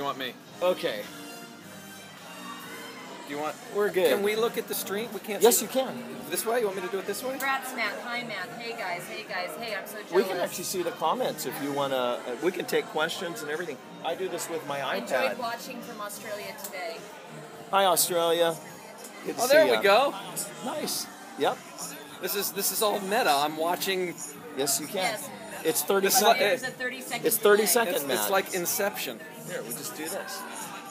you want me? Okay. Do you want? We're good. Can we look at the stream? We can't. Yes, see you can. This way? You want me to do it this way? Congrats, Matt. Hi, Matt. Hey, guys. Hey, guys. Hey, I'm so jealous. We can actually see the comments if you want to. We can take questions and everything. I do this with my iPad. Enjoyed watching from Australia today. Hi, Australia. Good to see there ya. we go. Nice. Yep. This is all meta. I'm watching. Yes, you can. Yes. It's 30 It's like- seconds. There's a 30-second It's 30 delay. seconds. It's like Inception. Here, we'll just do this.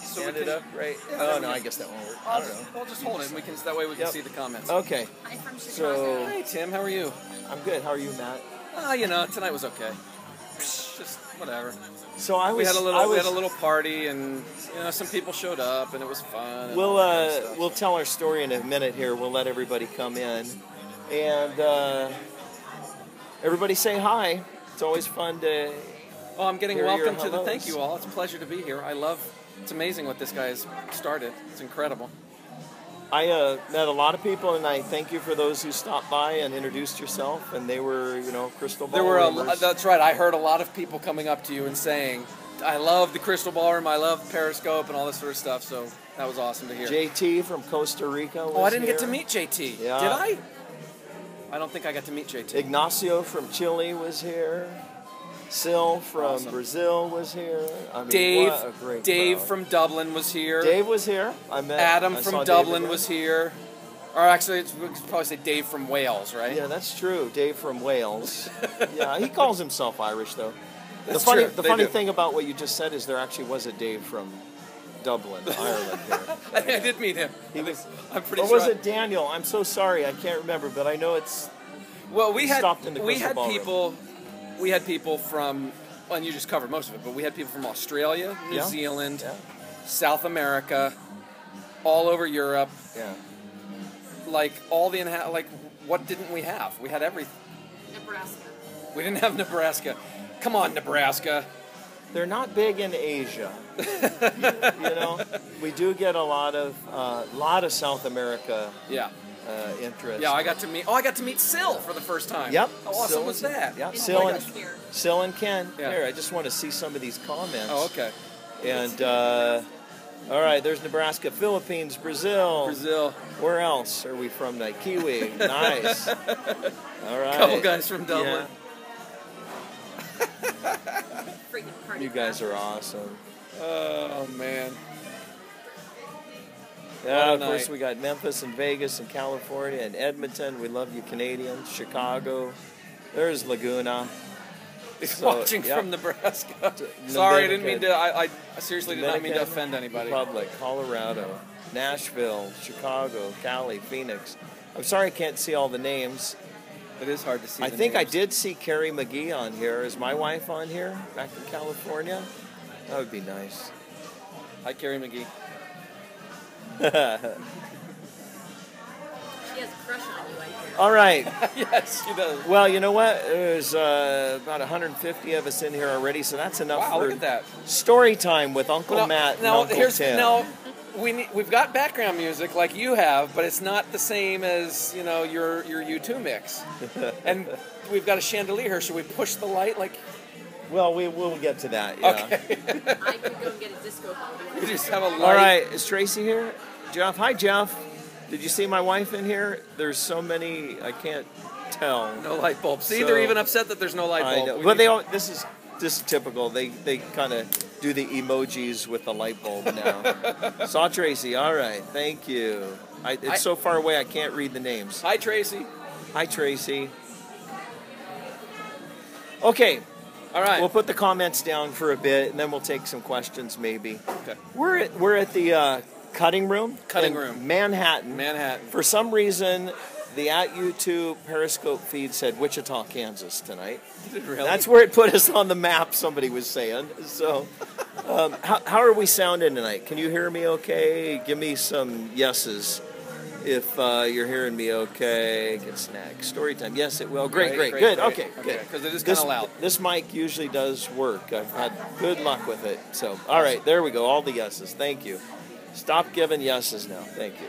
So Stand we it can- up, right? Yeah, Oh, we no, can- I guess that won't work. I don't know. I'll just hold it. And we can. That way we can Yep. see the comments. Okay. I'm from Chicago. So, Hey Tim, how are you? I'm good. How are you, Matt? You know, tonight was okay. Just whatever. So I was. We had a little. I was, We had a little party, and some people showed up, and it was fun. and We'll all that kind of stuff. we'll tell our story in a minute here. We'll let everybody come in, and everybody say hi. It's always fun to. Oh, I'm getting Here are your welcome to the hellos. thank you all. It's a pleasure to be here. I love. It's amazing what this guy has started. It's incredible. I met a lot of people, and I thank you for those who stopped by and introduced yourself. And they were, Crystal There were Ballroomers. that's right. I heard a lot of people coming up to you and saying, "I love the Crystal Ballroom. I love Periscope and all this sort of stuff." So that was awesome to hear. JT from Costa Rica was Oh, I didn't here. get to meet JT. Yeah. Did I? I don't think I got to meet JT. Ignacio from Chile was here. Sil from Awesome. Brazil was here. I mean, Dave, what a great Dave crowd. from Dublin was here. Dave was here. I met Adam I from saw Dave Dublin again. was here. Or actually, we could probably say Dave from Wales, right? Yeah, that's true. Dave from Wales. Yeah, he calls himself Irish though. That's the true. funny They do. thing about what you just said is there actually was a Dave from Dublin, Ireland here. I think I did meet him. I'm pretty Or sure. was it Daniel? I'm so sorry, I can't remember, but I know it's. Well, we had stopped in the we Crystal had Ballroom? people. We had people from. Well, and you just covered most of it, but we had people from Australia, New Yeah. Zealand, Yeah, South America, all over Europe. yeah. Like all the like, what didn't we have? We had everything. Nebraska. We didn't have Nebraska. Come on, Nebraska. They're not big in Asia. We do get a lot of South America Yeah. interest. Yeah, I got to meet. Oh, I got to meet Sil for the first time. Yep. How awesome Sil was that? Yep. In Sil and, Shakespeare. Sil and Ken. Yeah. Here, I just want to see some of these comments. Oh, okay. And all right, there's Nebraska, Philippines, Brazil. Brazil. Where else are we from? Like Kiwi. Nice. All right. Couple guys from Dublin. Freaking party You guys are crashers. awesome. Oh man. Yeah, What a of course night. we got Memphis and Vegas and California and Edmonton. We love you Canadians. Chicago. There's Laguna. So, Watching yep. from Nebraska. Sorry, I didn't mean to. Dominican- I seriously did not mean to Dominican offend anybody. Republic, Colorado, Nashville, Chicago, Cali, Phoenix. I'm sorry I can't see all the names. It is hard to see. I the think I names. did see Carrie McGee on here. Is my wife on here back in California? That would be nice. Hi, Carrie McGee. She has a crush on you, I hear. All right. Yes, she does. Well, you know what? There's about 150 of us in here already, so that's enough Wow, for look at that. story time with Uncle Matt and Uncle Tim. We've got background music like you have, but it's not the same as your U2 mix. And we've got a chandelier here. Should we push the light like? Well, we'll get to that. Yeah. Okay. I could go get a disco ball. We just have a light. All right. Is Tracy here? Jeff. Hi, Jeff. Did you see my wife in here? There's so many, I can't tell. No light bulbs. See, So- they're even upset that there's no light bulb. I know. We But need- this is typical. They kind of do the emojis with the light bulb now. Saw Tracy. All right. Thank you. It's so far away I can't read the names. Hi, Tracy. Hi, Tracy. Okay. All right. We'll put the comments down for a bit, and then we'll take some questions maybe. Okay. We're at the cutting room. Cutting in room. Manhattan. Manhattan. For some reason, the @YouTube Periscope feed said Wichita, Kansas tonight. Did it really? That's where it put us on the map, somebody was saying. So, how are we sounding tonight? Can you hear me okay? Give me some yeses if you're hearing me okay. Get snack. Story time. Yes, it will. Great. Good. Okay, good. Because it is kind of loud. This mic usually does work. I've had good luck with it. So, all right, there we go. All the yeses. Thank you. Stop giving yeses now. Thank you.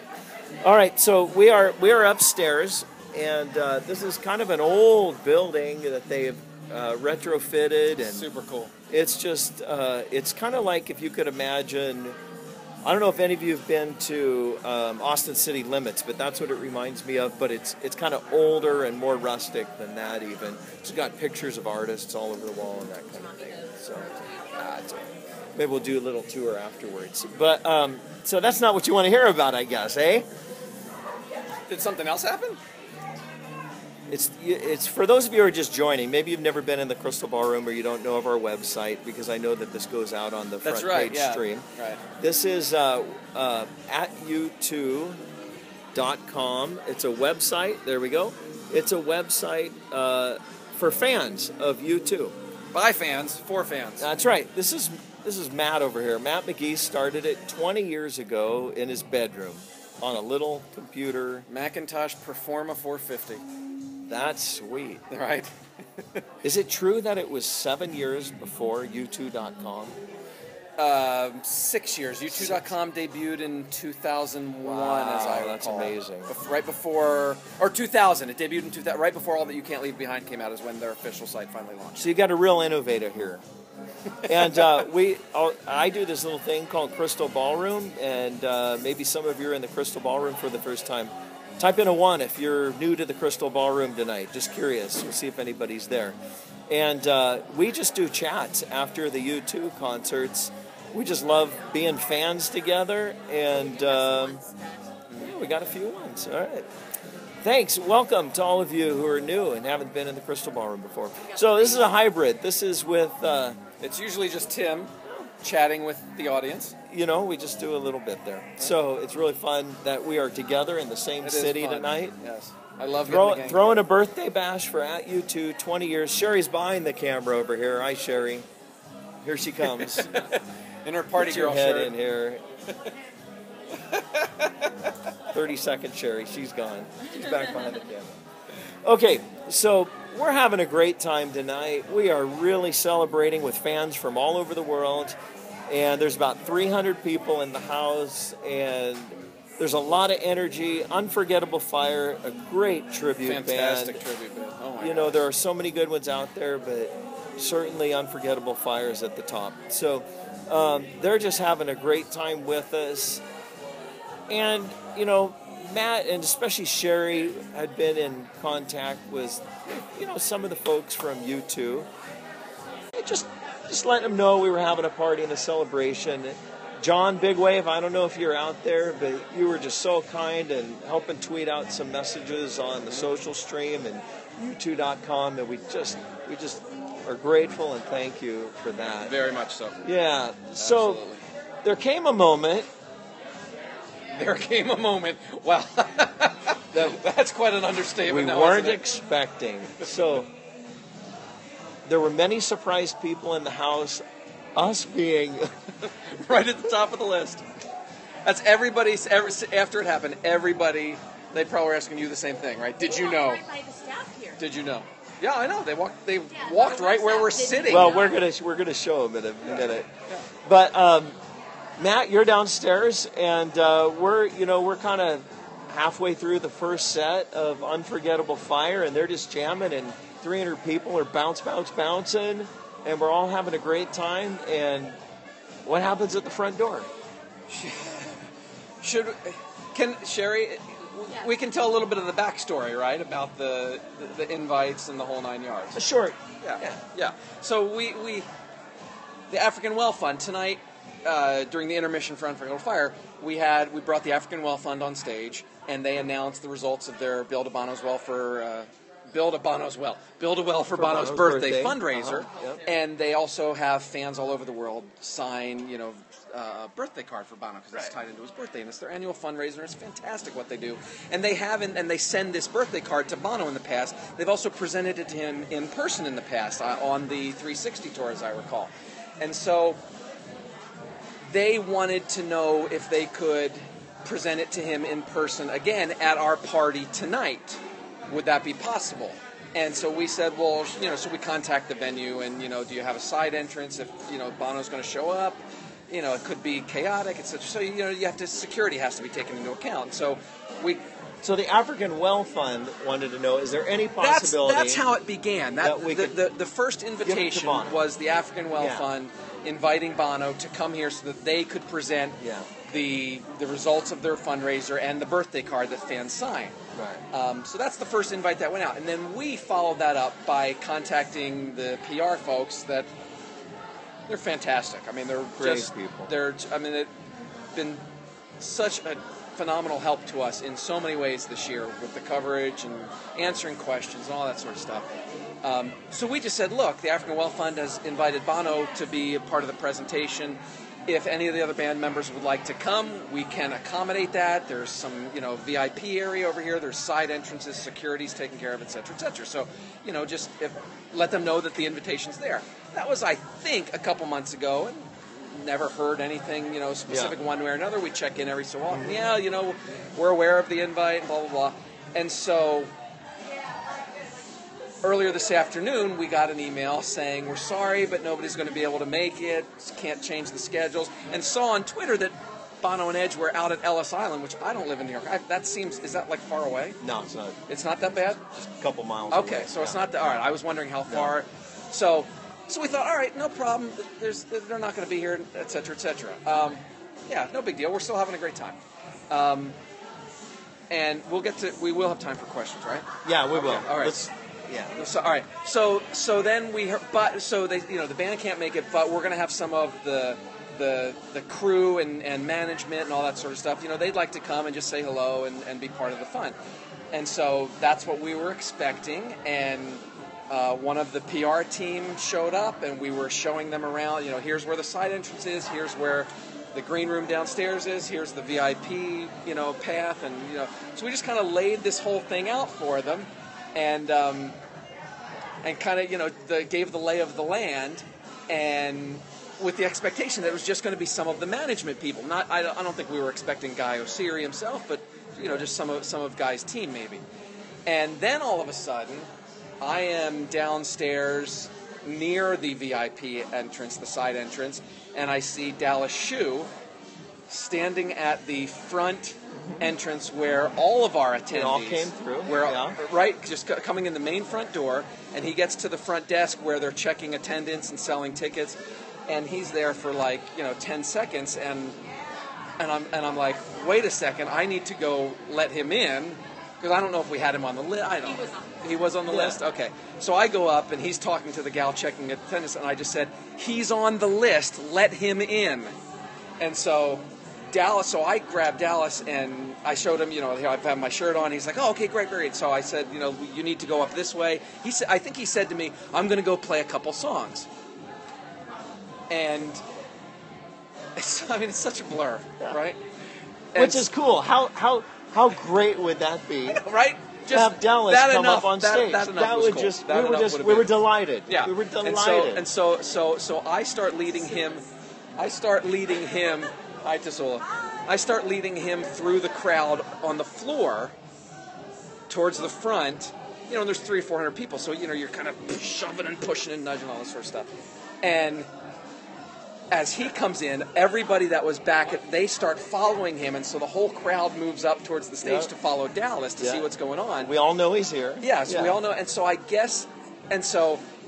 All right, so we are upstairs, and this is kind of an old building that they've retrofitted, and Super cool. it's just it's kind of like if you could imagine. I don't know if any of you have been to Austin City Limits, but that's what it reminds me of. But it's kind of older and more rustic than that even. It's got pictures of artists all over the wall and that kind of thing. So maybe we'll do a little tour afterwards. But so that's not what you want to hear about, I guess, eh? Did something else happen? It's for those of you who are just joining. Maybe you've never been in the Crystal Ballroom or you don't know of our website, because I know that this goes out on the front page stream. Right. This is at u2.com. It's a website. There we go. It's a website for fans of U2. By fans, for fans. That's right. This is Matt over here. Matt McGee started it 20 years ago in his bedroom on a little computer. Macintosh Performa 450. That's sweet. Right. Is it true that it was 7 years before u2.com? 6 years. U2.com debuted in 2001, as I recall. That's amazing. Right before, or 2000. It debuted in 2000. Right before All That You Can't Leave Behind came out is when their official site finally launched. So you got a real innovator here. And I do this little thing called Crystal Ballroom, and maybe some of you are in the Crystal Ballroom for the first time. Type in a 1 if you're new to the Crystal Ballroom tonight. Just curious. We'll see if anybody's there. And we just do chats after the U2 concerts. We just love being fans together, and we got a few ones. All right. Thanks. Welcome to all of you who are new and haven't been in the Crystal Ballroom before. So this is a hybrid. This is with... it's usually just Tim chatting with the audience. You know, we just do a little bit there. So it's really fun that we are together in the same city tonight. Yes. I love throwing a birthday bash for at U2, 20 years. Sherry's behind the camera over here. Hi, Sherry. Here she comes. In her party Put your girl head shirt. in here. 30-second Sherry. She's gone. She's back behind the camera. Okay, so we're having a great time tonight. We are really celebrating with fans from all over the world. And there's about 300 people in the house. And there's a lot of energy. Unforgettable Fire, a great tribute Fantastic band. tribute band. Oh my You know, there are so many good ones out there, but certainly Unforgettable Fire is at the top. So they're just having a great time with us. And, you know, Matt and especially Sherry had been in contact with, you know, some of the folks from U2. Just letting them know we were having a party and a celebration. John Big Wave, I don't know if you're out there, but you were just so kind and helping tweet out some messages on the social stream and u2.com, and we just are grateful and thank you for that. Very much so. Yeah. So Absolutely. there came a moment. Wow. That's quite an understatement. We weren't expecting. So there were many surprised people in the house, us being right at the top of the list. That's everybody's. After it happened, everybody, they probably were asking you the same thing, right? Did you know? Right by the staff here. Did you know? Yeah, I know. They walked right where we're sitting. Well, we're gonna show them in a minute. But Matt, you're downstairs, and we're kind of halfway through the first set of Unforgettable Fire, and they're just jamming, and 300 people are bouncing, and we're all having a great time. And what happens at the front door? Sherry? We can tell a little bit of the backstory, right, about the invites and the whole 9 yards. Sure. Yeah. So the African Well Fund tonight. During the intermission for Unforgettable Fire, we brought the African Well Fund on stage, and they announced the results of their Build a Well for Bono's birthday fundraiser. Yep. And they also have fans all over the world sign, a birthday card for Bono because it's tied into his birthday, and it's their annual fundraiser. And it's fantastic what they do, and they send this birthday card to Bono in the past. They've also presented it to him in person in the past on the 360 tour, as I recall, and so. They wanted to know if they could present it to him in person again at our party tonight. Would that be possible? And so we said, well, so we contact the venue and, do you have a side entrance if, Bono's going to show up? It could be chaotic, etc. So, security has to be taken into account. So we So the African Well Fund wanted to know, is there any possibility... That's how it began. The first invitation was the African Well Fund inviting Bono to come here so that they could present the results of their fundraiser and the birthday card that fans sign. Right. So that's the first invite that went out. And then we followed that up by contacting the PR folks that they're fantastic. I mean, they're great people. They've been such a phenomenal help to us in so many ways this year with the coverage and answering questions and all that sort of stuff. So we just said, look, the African Well Fund has invited Bono to be a part of the presentation. If any of the other band members would like to come, we can accommodate that. There's some, VIP area over here. There's side entrances, security's taken care of, et cetera, et cetera. So, just let them know that the invitation's there. That was, I think, a couple months ago, and never heard anything, specific one way or another. We check in every so often. Yeah, we're aware of the invite, blah, blah, blah. And so earlier this afternoon, we got an email saying, we're sorry, but nobody's going to be able to make it. Can't change the schedules. And saw on Twitter that Bono and Edge were out at Ellis Island, which I don't live in New York. Is that like far away? No, it's not. It's not that bad? Just a couple miles Okay, away. So it's not that. All right, I was wondering how far. So we thought, all right, no problem. They're not going to be here, et cetera, et cetera. Yeah, no big deal. We're still having a great time. And we will have time for questions, right? Yeah, we will. All right. So, all right. So then we heard, the band can't make it, but we're going to have some of the crew and management and all that sort of stuff. They'd like to come and just say hello and be part of the fun. And so that's what we were expecting. And one of the PR team showed up, and we were showing them around. Here's where the side entrance is. Here's where the green room downstairs is. Here's the VIP, path, and So we just kind of laid this whole thing out for them, and kind of gave the lay of the land, and with the expectation that it was just going to be some of the management people. I don't think we were expecting Guy Oseary himself, but just some of Guy's team maybe. And then all of a sudden, I am downstairs near the VIP entrance, the side entrance, and I see Dallas Shue standing at the front entrance where all of our attendees all came through. Right, just coming in the main front door, and he gets to the front desk where they're checking attendance and selling tickets, and he's there for 10 seconds, and I'm like, wait a second, I need to go let him in. Because I don't know if we had him on the list. I don't know. He was on the list? Okay. So I go up, and he's talking to the gal checking attendance, and I just said, he's on the list. Let him in. And so I grabbed Dallas, and I showed him, I have my shirt on. He's like, oh, okay, great, great. So I said, you need to go up this way. I think he said to me, I'm going to go play a couple songs. And, it's such a blur, right? Which is cool. How great would that be? I know, right? Just have Dallas come up on stage. We were delighted. Yeah. We were delighted. And so I start leading him. I start leading him through the crowd on the floor towards the front. There's 300 or 400 people, so you're kind of shoving and pushing and nudging, all this sort of stuff. And as he comes in, everybody that was back, they start following him, and so the whole crowd moves up towards the stage to follow Dallas to see what's going on. We all know he's here. Yes, we all know. And so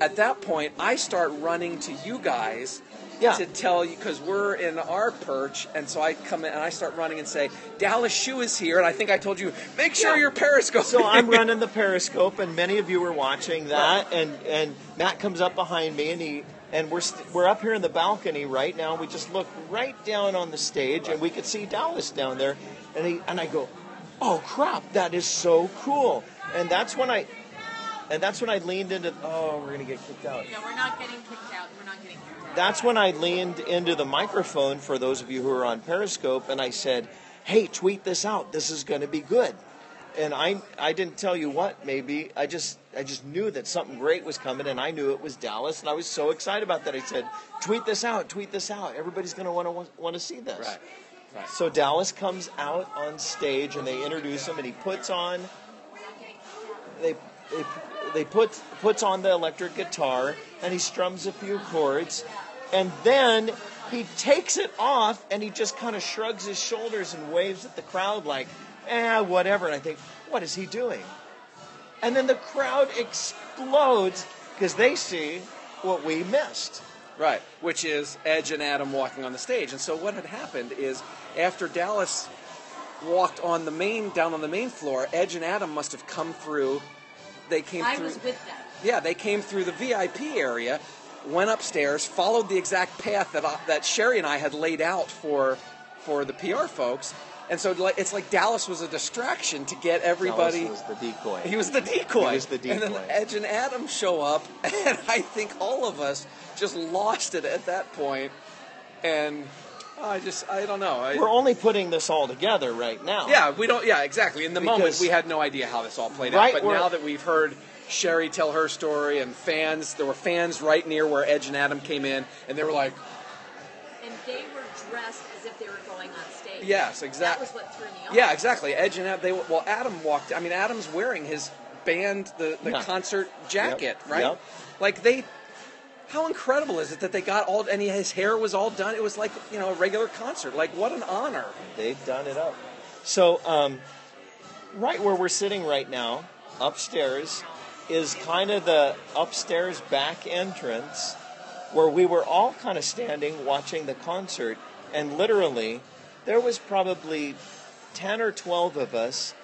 at that point, I start running to you guys to tell you, because we're in our perch, and so I come in and I start running and say, Dallas Shue is here, and I think I told you, make sure you're Periscope. So I'm running the Periscope, and many of you were watching that, and Matt comes up behind me, and we're up here in the balcony right now. We just look right down on the stage, and we could see Dallas down there. And I go, oh crap, that is so cool. And that's when I leaned into. Oh, we're gonna get kicked out. No, we're not getting kicked out. That's when I leaned into the microphone for those of you who are on Periscope, and I said, hey, tweet this out. This is going to be good. And I didn't tell you what, maybe. I just knew that something great was coming, and I knew it was Dallas, and I was so excited about that. I said, tweet this out. Everybody's going to want to see this. Right. So Dallas comes out on stage, and they introduce him, and he puts on puts on the electric guitar, and he strums a few chords, and then he takes it off, and he just kind of shrugs his shoulders and waves at the crowd like, whatever. And I think, what is he doing? And then the crowd explodes because they see what we missed. Right, which is Edge and Adam walking on the stage. And so what had happened is after Dallas walked down on the main floor, Edge and Adam must have come through. I was with them. Yeah, they came through the VIP area, went upstairs, followed the exact path that Sherry and I had laid out for the PR folks. And so it's like Dallas was a distraction to get everybody. Dallas was the decoy. He was the decoy. He was the decoy. And then Edge and Adam show up, and I think all of us just lost it at that point. And I don't know. We're only putting this all together right now. Yeah, we don't. Yeah, exactly. In the moment, we had no idea how this all played out. But now that we've heard Sherry tell her story, and there were fans right near where Edge and Adam came in, and they were like, and they were dressed as if they were going on stage. Yes, exactly. That was what threw me off. Yeah, exactly. Edge and Adam. Adam walked. I mean, Adam's wearing his band, the concert jacket, right? Yep. Like how incredible is it that they got and his hair was all done? It was like, a regular concert. Like, what an honor. They've done it up. So, right where we're sitting right now, upstairs, is kind of the upstairs back entrance where we were all kind of standing watching the concert. And literally, there was probably 10 or 12 of us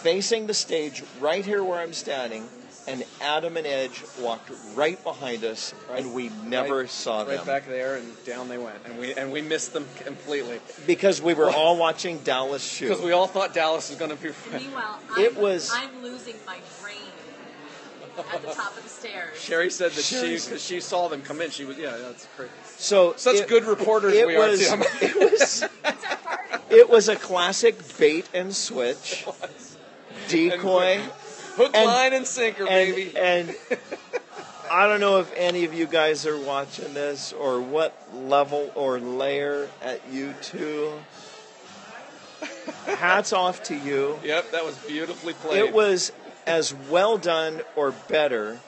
facing the stage right here where I'm standing. And Adam and Edge walked right behind us, and we never saw them. Right back there, and down they went, and we missed them completely because we were all watching Dallas shoot. Because we all thought Dallas was going to be. Meanwhile, I'm losing my brain at the top of the stairs. Sherry said that because she saw them come in, she was that's crazy. So such good reporters we are. Tim. It was a classic bait and switch, decoy. Hook, line, and sinker, baby. And I don't know if any of you guys are watching this or what level or layer at you two. Hats off to you. Yep, that was beautifully played. It was as well done or better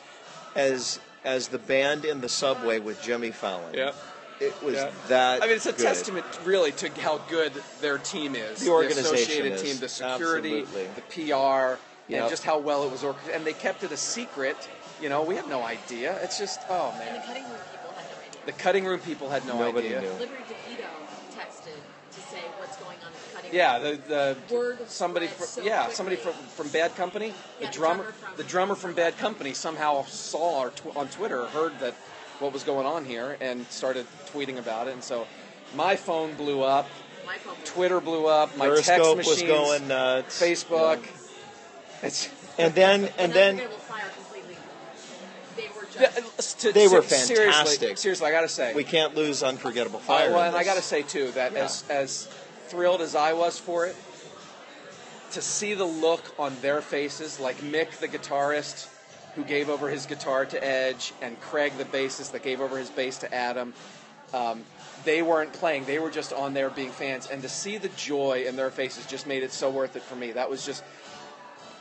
as the band in the subway with Jimmy Fallon. Yep. It was that. I mean, it's a good. testament, really, to how good their team is. The organization, Associated team, the security, absolutely. The PR. And just how well it was orchestrated. And they kept it a secret. We had no idea. It's just, oh, man. And the cutting room people had no idea. The cutting room people had no Nobody idea. knew. Liberty DeVito texted to say what's going on in the cutting room. Yeah, somebody from Bad Company, the drummer from Bad Company somehow saw on Twitter, heard that what was going on here, and started tweeting about it. And so my phone blew up. Twitter blew up. My Periscope text machines was going nuts. Facebook. Yeah. And then they were fantastic. Seriously, I got to say, we can't lose Unforgettable Fire. And I got to say too that as thrilled as I was for it, to see the look on their faces, like Mick, the guitarist, who gave over his guitar to Edge, and Craig, the bassist, that gave over his bass to Adam. They weren't playing; they were just on there being fans, and to see the joy in their faces just made it so worth it for me. That was just.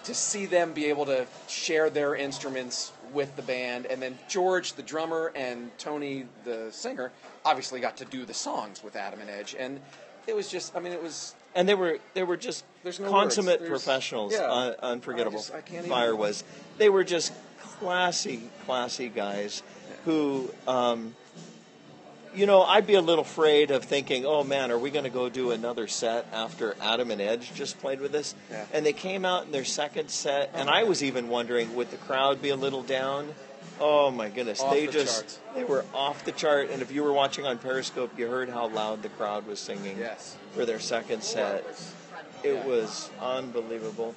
To see them be able to share their instruments with the band, and then George, the drummer, and Tony, the singer, obviously got to do the songs with Adam and Edge, and it was just, it was... And they were just consummate professionals. Unforgettable Fire was. They were just classy guys who... I'd be a little afraid of thinking, oh, man, are we going to go do another set after Adam and Edge just played with us? Yeah. And they came out in their second set, and I was even wondering, would the crowd be a little down? Oh, my goodness. They were off the chart. And if you were watching on Periscope, you heard how loud the crowd was singing for their second set. It was unbelievable.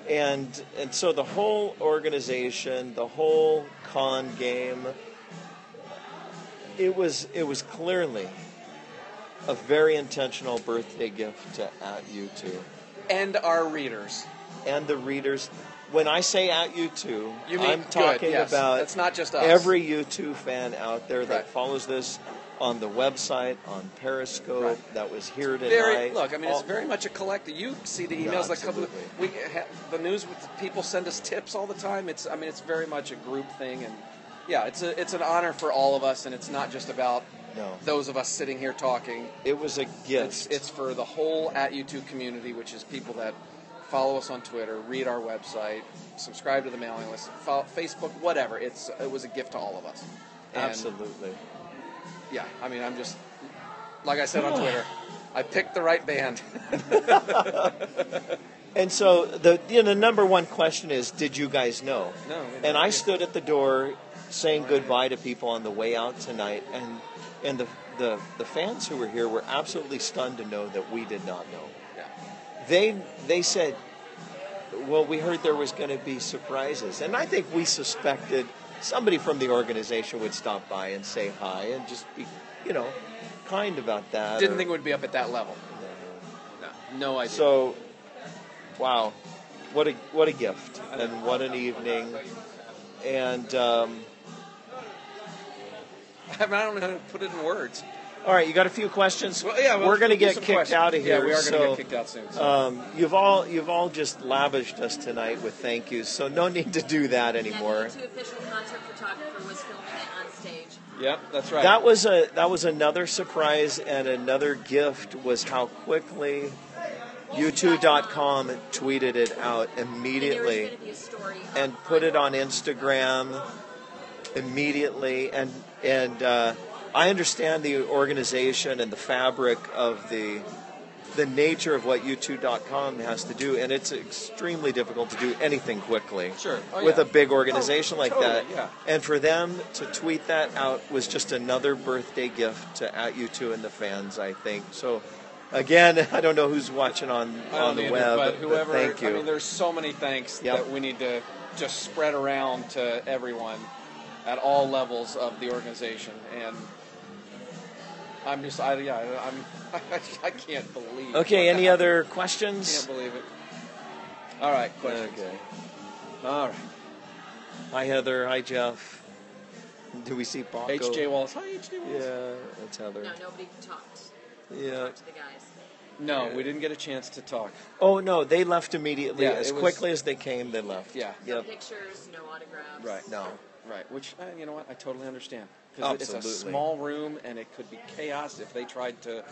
And so the whole organization, the whole con game... It was clearly a very intentional birthday gift to At You Two. And our readers. And the readers. When I say At You Two, I'm talking about it's not just us. Every U2 fan out there that follows this on the website, on Periscope, that was here tonight. It's very much a collective. You see the emails that come. The news, people send us tips all the time. It's very much a group thing, and it's an honor for all of us, and it's not just about No. those of us sitting here talking. It was a gift. It's for the whole at YouTube community, which is people that follow us on Twitter, read our website, subscribe to the mailing list, follow Facebook, whatever. It was a gift to all of us. And Absolutely. yeah, I mean, I'm just, like I said on Twitter, I picked the right band. And so the number one question is, did you guys know? No. And I stood at the door saying goodbye to people on the way out tonight, and the fans who were here were absolutely stunned to know that we did not know. Yeah. They said, well, we heard there was going to be surprises. And I think we suspected somebody from the organization would stop by and say hi and just be, kind about that. Didn't think it would be up at that level. No idea. So, wow, what a gift, and what an evening. And I don't know how to put it in words. all right, you got a few questions? Well, yeah, we're going to do get some kicked questions. out of here. Yeah, we are going to so, get kicked out soon. So. You've all just lavished us tonight with thank yous, so no need to do that anymore. And the U2 official concert photographer was filming it on stage. Yep, that's right. That was another surprise, and another gift was how quickly U2.com tweeted it out immediately And there was going to be a story and put it on Instagram immediately. And I understand the organization and the fabric of the nature of what U2.com has to do, and it's extremely difficult to do anything quickly. Sure. Oh, with yeah. a big organization like totally, that. yeah. And for them to tweet that out was just another birthday gift to at U2 and the fans, I think. So, again, I don't know who's watching on the web, but whoever. thank you. I mean, there's so many thanks that we need to just spread around to everyone at all levels of the organization, and I'm just, I can't believe. Okay, any happened. other I questions? can't believe it. All right, questions. Okay. All right. Hi, Heather. Hi, Jeff. Do we see Paco? H.J. Wallace. Hi, H.J. Wallace. Yeah, that's Heather. No, nobody talked. Yeah. Talked to the guys. No, we didn't get a chance to talk. Oh, no, they left immediately. Yeah, as quickly as they came, they left. Yeah. No Yep. pictures, no autographs. Right. No. Right. Which, you know what, I totally understand. Because it's a Absolutely. small room, and it could be chaos if they tried to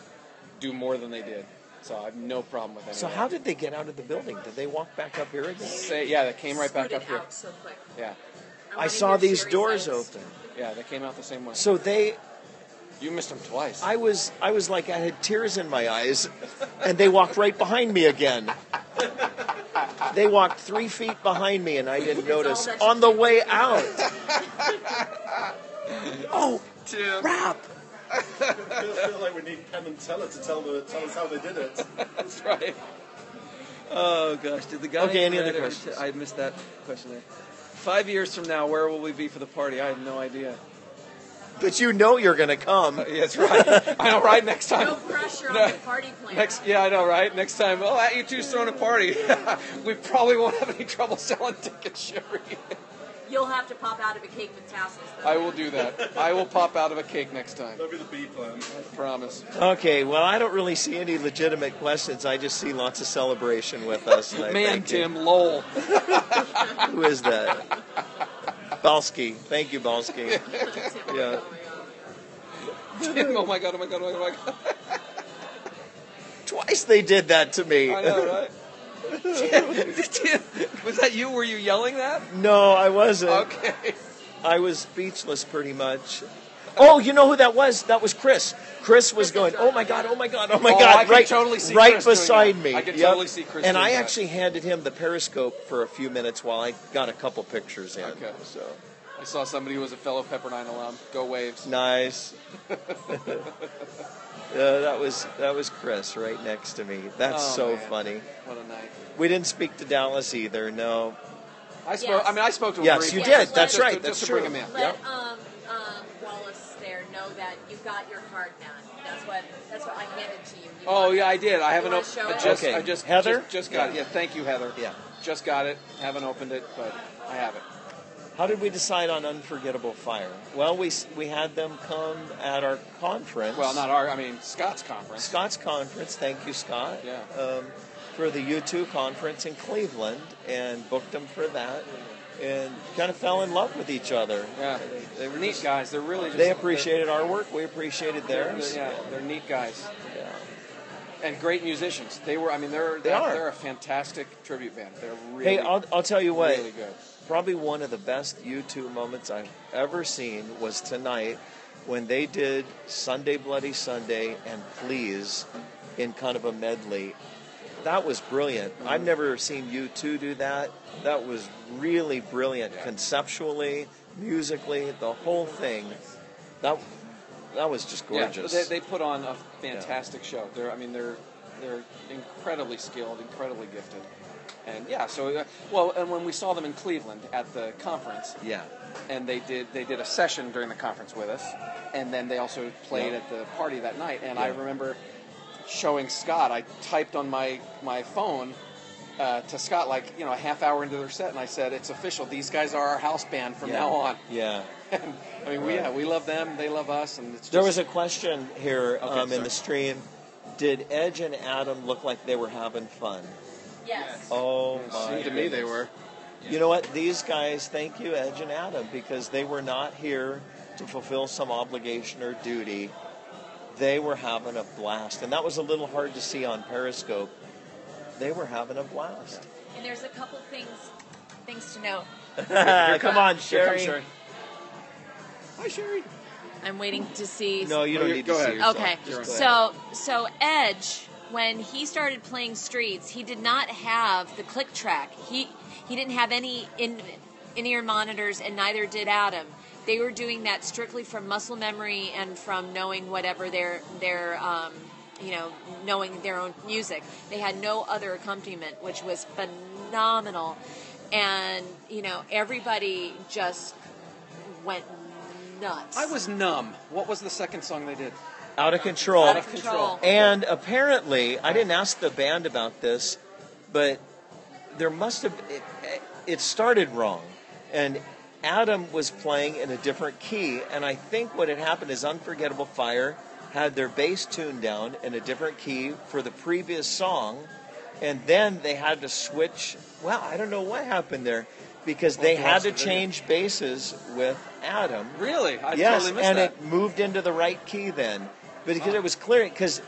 do more than they did. So I have no problem with any So of that. how did they get out of the building? Did they walk back up here again? Yeah, they came right back Scooted up here. out so quick. Yeah. I I wanna saw hear these Sherry's doors voice. open. Yeah, they came out the same way. So You missed them twice. I was like I had tears in my eyes, and they walked right behind me again. They walked 3 feet behind me, and I didn't notice that you on the can't way believe. out. Oh, Tim. crap! I feel like we need Penn and Teller to tell us how they did it. That's right. Oh, gosh. Did the guy... Okay, any other questions? I missed that question there. 5 years from now, where will we be for the party? I have no idea. But you know you're going to come. Yeah, that's right. I know, right? Next time. No pressure on No. the party plan. Yeah, I know, right? Next time, at you two's throwing a party. We probably won't have any trouble selling tickets, Sherry. You'll have to pop out of a cake with tassels, though. I will do that. I will pop out of a cake next time. That'll be the B plan. I promise. Okay, well, I don't really see any legitimate questions. I just see lots of celebration with us. and I Man, thank you. Tim, lol. Who is that? Balski. Thank you, Balski. Yeah. Tim, oh my God, oh my God, oh my God. Twice they did that to me. I know, right? Tim, was that you? Were you yelling that? No, I wasn't. Okay. I was speechless pretty much. Oh, you know who that was? That was Chris. Chris was going, oh my God, oh my God, oh my Oh, God. I can totally see right Chris doing beside that. me. I can Yep. totally see Chris And doing I that. actually handed him the Periscope for a few minutes while I got a couple pictures in. Okay. So I saw somebody who was a fellow Pepperdine alum. Go Waves. nice. That was Chris right next to me. That's Oh, so man. funny. What a night. We didn't speak to Dallas either. No. I spoke. Yes. I mean, I spoke to him. Yes, briefly. you Yes, did. That's just right. to That's bring true. him in. Let Yep. Wallace there know that you got your card now. That's what I handed to you. You Oh want yeah, I it? did. I You haven't wanna opened. show it? I just Heather? just got it. Yeah. Yeah, thank you, Heather. Yeah. Just got it. Haven't opened it, but I have it. How did we decide on Unforgettable Fire? Well, we had them come at our conference. Well, not our. I mean, Scott's conference. Scott's conference. Thank you, Scott. Yeah. For the U2 conference in Cleveland, and booked them for that. and kind of fell in love with each other. Yeah, they were neat guys. They're really just, they appreciated our work. We appreciated theirs. They're neat guys. Yeah. And great musicians. They were. I mean, they're a fantastic tribute band. They're really. Hey, I'll tell you what. Really good. Probably one of the best U2 moments I've ever seen was tonight when they did Sunday Bloody Sunday and Please in kind of a medley. That was brilliant. Mm-hmm. I've never seen U2 do that. That was really brilliant, conceptually, musically, the whole thing. That was just gorgeous. Yeah, they put on a fantastic show. They're incredibly skilled, incredibly gifted. And and when we saw them in Cleveland at the conference, and they did a session during the conference with us, and then they also played at the party that night. And I remember showing Scott. I typed on my phone to Scott a half hour into their set, and I said, "It's official. These guys are our house band from now on." Yeah. And, I mean, we love them. They love us, and it's just... There was a question here in the stream. Did Edge and Adam look like they were having fun? Yes. Oh, my To me, they were. You know what? These guys, thank you, Edge and Adam, because they were not here to fulfill some obligation or duty. They were having a blast. And that was a little hard to see on Periscope. They were having a blast. And there's a couple things to note. Come on, Sherry. Here comes Sherry. Hi, Sherry. I'm waiting to see. No, you don't need to see yourself. Okay. Just go ahead. So Edge, when he started playing Streets, he did not have the click track. He didn't have any in-ear monitors, and neither did Adam. They were doing that strictly from muscle memory and from knowing whatever their knowing their own music. They had no other accompaniment, which was phenomenal. And, everybody just went nuts. I was numb. What was the second song they did? Out of Control. Out of Control. And apparently, I didn't ask the band about this, but there must have... It started wrong. And Adam was playing in a different key, and I think what had happened is Unforgettable Fire had their bass tuned down in a different key for the previous song, and then they had to switch. Well, I don't know what happened there, because they had to change basses with Adam. Really? I Yes, totally missed and that. it moved into the right key then. But because it was clear, because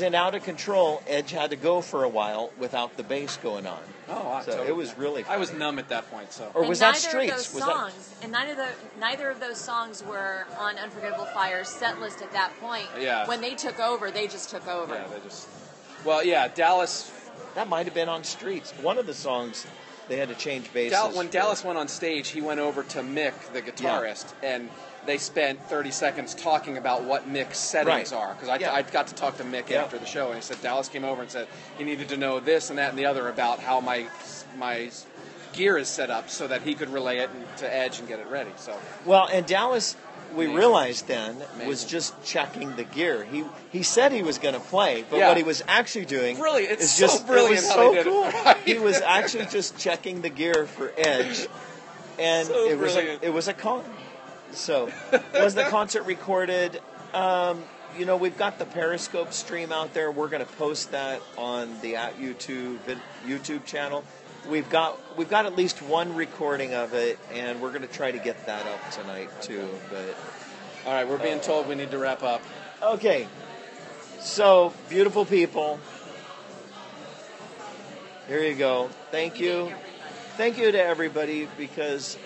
in Out of Control, Edge had to go for a while without the bass going on. Oh, so it was really fun. I was numb at that point. So. Or was that Streets? Of those songs, and neither of those songs were on Unforgettable Fire's set list at that point. Yeah. When they took over, they just took over. Yeah, they just. Well, yeah, Dallas. That might have been on Streets. One of the songs, they had to change basses. When Dallas went on stage, he went over to Mick, the guitarist, and they spent 30 seconds talking about what Mick's settings are. Because I got to talk to Mick after the show, and he said Dallas came over and said he needed to know this and that and the other about how my gear is set up so that he could relay it to Edge and get it ready. So well, and Dallas, we realized then, was just checking the gear. He said he was going to play, but what he was actually doing it's is so brilliant. It was how so they did cool. It. Right? He was actually just checking the gear for Edge, and So it was a con. So, was the concert recorded? We've got the Periscope stream out there. We're going to post that on the YouTube channel. We've got at least one recording of it, and we're going to try to get that up tonight too. But all right, we're being told we need to wrap up. Okay, so beautiful people. Here you go. Thank you to everybody, because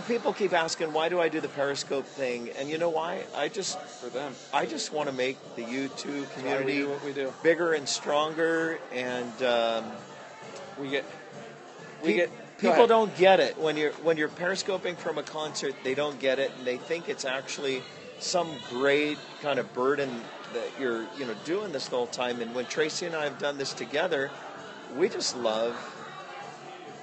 people keep asking, why do I do the Periscope thing? And you know why? For them. I just want to make the U2 community do what we do. bigger and stronger, and people don't get it when you're periscoping from a concert. They don't get it, and they think it's actually some great kind of burden that you're doing this the whole time. And when Tracy and I have done this together, we just love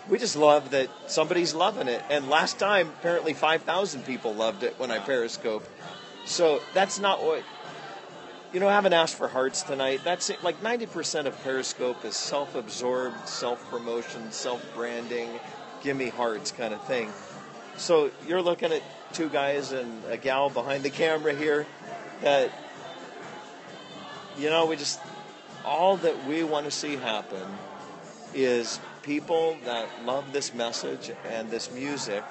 that somebody's loving it. And last time, apparently 5,000 people loved it when I Periscoped. So that's not what... I haven't asked for hearts tonight. That's it. Like 90% of Periscope is self-absorbed, self-promotion, self-branding, give me hearts kind of thing. So you're looking at two guys and a gal behind the camera here that, all that we want to see happen is people that love this message and this music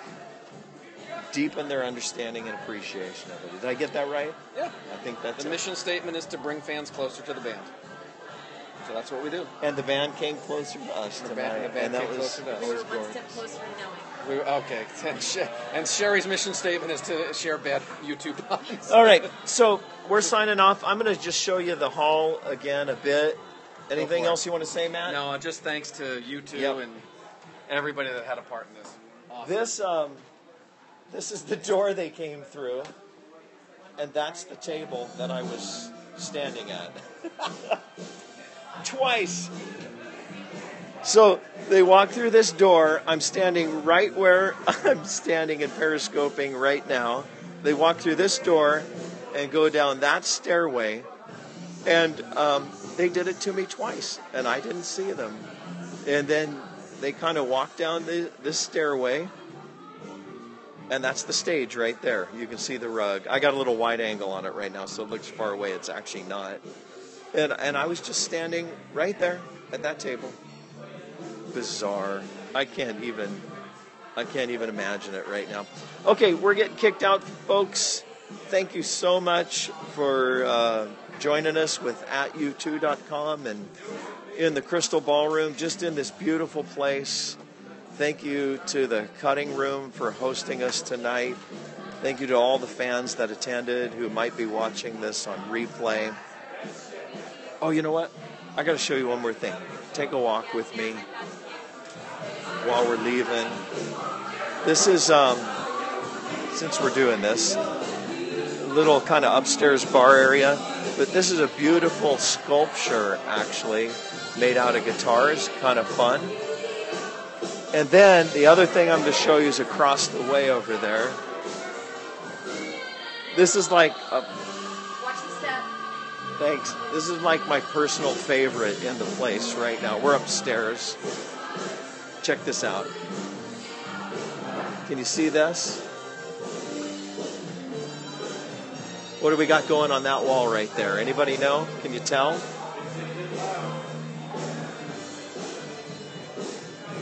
deepen their understanding and appreciation of it. Did I get that right? Yeah. I think that's The mission statement is to bring fans closer to the band. So that's what we do. And the band came closer to us tonight. The band and came closer to us. We were one step closer to knowing. Okay. And Sherry's mission statement is to share bad YouTube puns. All right, so we're signing off. I'm going to just show you the hall again a bit. Anything else you want to say, Matt? No, just thanks to you two and everybody that had a part in this. Awesome. This is the door they came through, and that's the table that I was standing at. Twice. So they walk through this door. I'm standing right where I'm standing and periscoping right now. They walk through this door and go down that stairway, and they did it to me twice, and I didn't see them. And then they kind of walked down this stairway, and that's the stage right there. You can see the rug. I got a little wide angle on it right now, so it looks far away. It's actually not. And I was just standing right there at that table. Bizarre. I can't even imagine it right now. Okay, we're getting kicked out, folks. Thank you so much for joining us with @u2.com and in the Crystal Ballroom, just in this beautiful place. Thank you to the Cutting Room for hosting us tonight. Thank you to all the fans that attended who might be watching this on replay. Oh, you know what? I got to show you one more thing. Take a walk with me while we're leaving. This is, since we're doing this, a little kind of upstairs bar area. But this is a beautiful sculpture, actually, made out of guitars. Kind of fun. And then the other thing I'm going to show you is across the way over there. This is like a... Watch the step. Thanks. This is like my personal favorite in the place right now. We're upstairs. Check this out. Can you see this? What do we got going on that wall right there? Anybody know? Can you tell?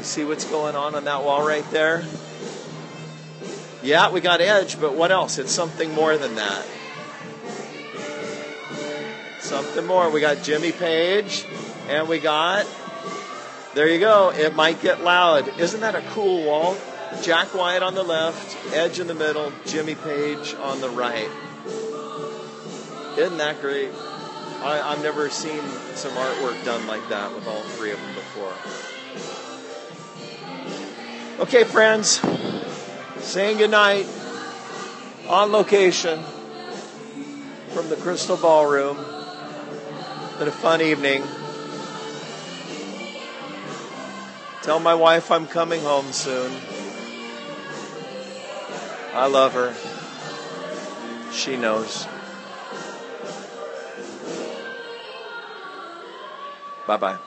See what's going on that wall right there? Yeah, we got Edge, but what else? It's something more than that. Something more. We got Jimmy Page, and we got... There you go. It might get loud. Isn't that a cool wall? Jack White on the left, Edge in the middle, Jimmy Page on the right. Isn't that great? I've never seen some artwork done like that with all three of them before. Okay, friends, saying goodnight on location from the Crystal Ballroom. Been a fun evening. Tell my wife I'm coming home soon. I love her. She knows. Bye-bye.